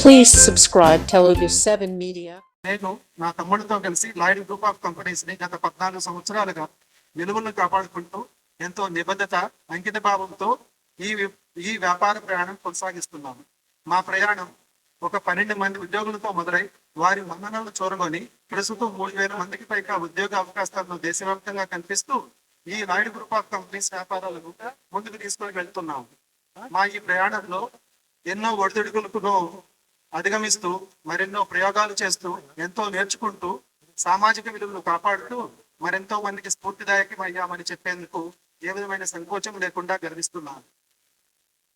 Please subscribe Telugu 7 Media. నేను నా తమ్ముడితో కలిసి లాయిడ్ గ్రూప్ ఆఫ్ కంపెనీస్ ని గత 14 సంవత్సరాలుగా విలువలను కాపాడుకుంటూ ఎంతో నిబద్ధత అంకిత భావంతో ఈ వ్యాపార ప్రయాణం కొనసాగిస్తున్నాము. మా ప్రయాణం ఒక 12 మంది ఉద్యోగులతో మొదలై వారి మన్ననలు చూరగొని ప్రస్తుతం 3000 మందికి పైగా ఉద్యోగ అవకాశాలను దేశవ్యాప్తంగా కల్పిస్తూ ఈ లాయిడ్ గ్రూప్ ఆఫ్ కంపెనీస్ వ్యాపారాలను ముందుకు తీసుకొని వెళ్తున్నాము. మా ఈ ప్రయాణంలో ఎన్నో ఒడిదుడుకులను అధిగమిస్తూ మరెన్నో ప్రయోగాలు చేస్తూ ఎంతో నేర్చుకుంటూ సామాజిక విలువలు కాపాడుతూ మరెంతో మందికి స్ఫూర్తిదాయకమయ్యామని చెప్పేందుకు ఏ విధమైన సంకోచం లేకుండా గర్విస్తున్నాను.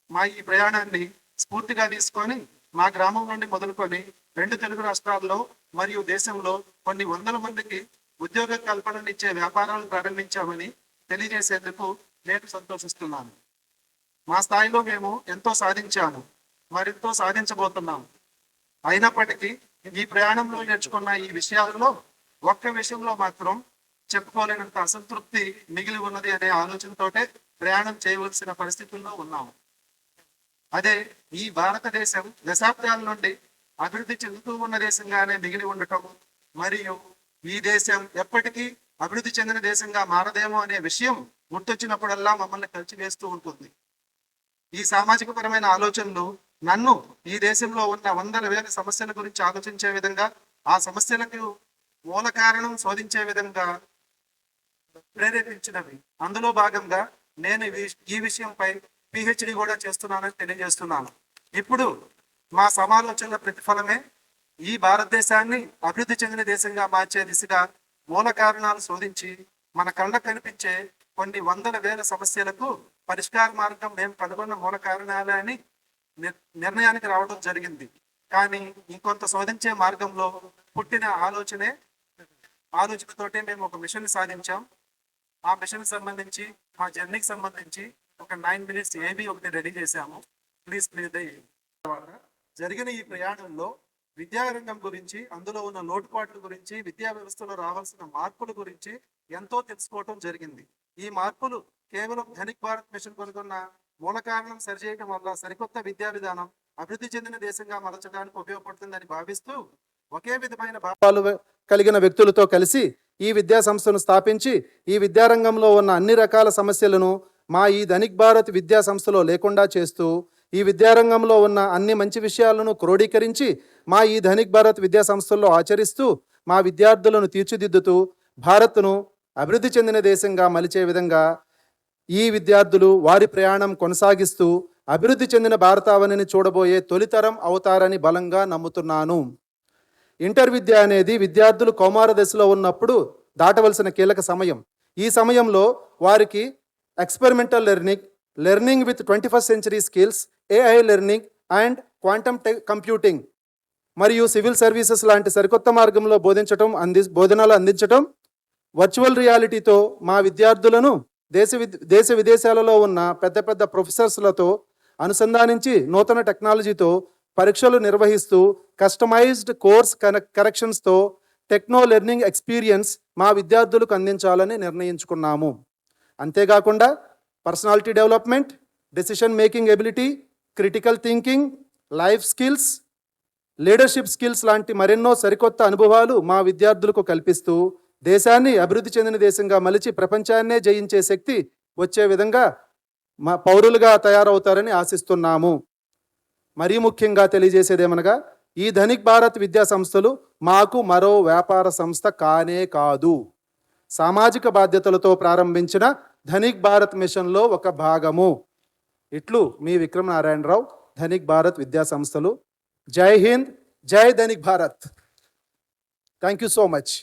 మా ఈ ప్రయాణాన్ని స్ఫూర్తిగా తీసుకొని మా గ్రామం నుండి మొదలుకొని 2 తెలుగు రాష్ట్రాల్లో మరియు దేశంలో కొన్ని వందల మందికి ఉద్యోగ కల్పననిచ్చే వ్యాపారాలు ప్రారంభించామని తెలియజేసేందుకు నేను సంతోషిస్తున్నాను. మా స్థాయిలో మేము ఎంతో సాధించాము, మరెంతో సాధించబోతున్నాము. అయినప్పటికీ ఈ ప్రయాణంలో నేర్చుకున్న ఈ విషయాలలో ఒక్క విషయంలో మాత్రం చెప్పుకోలేనంత అసంతృప్తి మిగిలి ఉన్నది అనే ఆలోచనతోటే ప్రయాణం చేయవలసిన పరిస్థితుల్లో ఉన్నాము. అదే ఈ భారతదేశం దశాబ్దాల నుండి అభివృద్ధి చెందుతూ ఉన్న దేశంగానే మిగిలి ఉండటం మరియు ఈ దేశం ఎప్పటికీ అభివృద్ధి చెందిన దేశంగా మారదేమో అనే విషయం గుర్తొచ్చినప్పుడల్లా మమ్మల్ని కలిచివేస్తూ ఉంటుంది. ఈ సామాజిక పరమైన ఆలోచనలు నన్ను ఈ దేశంలో ఉన్న వందల వేల సమస్యల గురించి ఆలోచించే విధంగా, ఆ సమస్యలకు మూల కారణం శోధించే విధంగా ప్రేరేపించినవి. అందులో భాగంగా నేను ఈ విషయంపై పిహెచ్డి కూడా చేస్తున్నానని తెలియజేస్తున్నాను. ఇప్పుడు మా సమాలోచనల ప్రతిఫలమే ఈ భారతదేశాన్ని అభివృద్ధి చెందిన దేశంగా మార్చే దిశగా మూల కారణాలు శోధించి మన కళ్ళకు కనిపించే కొన్ని వందల వేల సమస్యలకు పరిష్కార మార్గం మేము కనుగొన్న మూల కారణాలని నిర్ణయానికి రావడం జరిగింది. కానీ ఇంకొంత శోధించే మార్గంలో పుట్టిన ఆలోచనతోటే మేము ఒక మిషన్ సాధించాం. ఆ మిషన్ సంబంధించి మా జర్నీకి సంబంధించి ఒక 9 minutes ఏబీ ఒకటి రెడీ చేశాము. ప్లీజ్ జరిగిన ఈ ప్రయాణంలో విద్యారంగం గురించి, అందులో ఉన్న లోటుపాట్ల గురించి, విద్యా వ్యవస్థలో రావాల్సిన మార్పుల గురించి ఎంతో తెలుసుకోవటం జరిగింది. ఈ మార్పులు కేవలం ధనిక్ భారత్ మిషన్ కొనుక్కున్న మూల కారణం సరిచేయడం వల్ల సరికొత్త విద్యా విధానం అభివృద్ధి చెందిన దేశంగా మలచడానికి ఉపయోగపడుతుందని భావిస్తూ ఒకే విధమైన భావాలు కలిగిన వ్యక్తులతో కలిసి ఈ విద్యా సంస్థను స్థాపించి ఈ విద్యారంగంలో ఉన్న అన్ని రకాల సమస్యలను మా ఈ ధనిక్ భారత్ విద్యా సంస్థలో లేకుండా చేస్తూ ఈ విద్యారంగంలో ఉన్న అన్ని మంచి విషయాలను క్రోడీకరించి మా ఈ ధనిక్ భారత్ విద్యా సంస్థల్లో ఆచరిస్తూ మా విద్యార్థులను తీర్చిదిద్దుతూ భారత్ను అభివృద్ధి చెందిన దేశంగా మలిచే విధంగా ఈ విద్యార్థులు వారి ప్రయాణం కొనసాగిస్తూ అభివృద్ధి చెందిన భారతావనిని చూడబోయే తొలితరం అవుతారని బలంగా నమ్ముతున్నాను. ఇంటర్ విద్య అనేది విద్యార్థులు కౌమార దశలో ఉన్నప్పుడు దాటవలసిన కీలక సమయం. ఈ సమయంలో వారికి experimental learning with 21st century skills, AI learning and quantum computing మరియు సివిల్ సర్వీసెస్ లాంటి సరికొత్త మార్గంలో బోధనలు అందించటం, వర్చువల్ రియాలిటీతో మా విద్యార్థులను దేశ విదేశాలలో ఉన్న పెద్ద ప్రొఫెసర్స్లతో అనుసంధానించి నూతన టెక్నాలజీతో పరీక్షలు నిర్వహిస్తూ కస్టమైజ్డ్ కోర్స్ కరెక్షన్స్తో టెక్నో లెర్నింగ్ ఎక్స్పీరియన్స్ మా విద్యార్థులకు అందించాలని నిర్ణయించుకున్నాము. అంతేకాకుండా personality development, decision making ability, critical thinking, life skills, leadership skills లాంటి మరెన్నో సరికొత్త అనుభవాలు మా విద్యార్థులకు కల్పిస్తూ దేశాన్ని అభివృద్ధి చెందిన దేశంగా మలిచి ప్రపంచాన్నే జయించే శక్తి వచ్చే విధంగా మా పౌరులుగా తయారవుతారని ఆశిస్తున్నాము. మరీ ముఖ్యంగా తెలియజేసేదేమనగా ఈ ధనిక్ భారత్ విద్యా సంస్థలు మాకు మరో వ్యాపార సంస్థ కానే కాదు. సామాజిక బాధ్యతలతో ప్రారంభించిన ధనిక్ భారత్ మిషన్లో ఒక భాగము. ఇట్లు మీ విక్రమ్ నారాయణరావు, ధనిక్ భారత్ విద్యా సంస్థలు. జై హింద్, జై Dhanik Bharat. Thank you so much.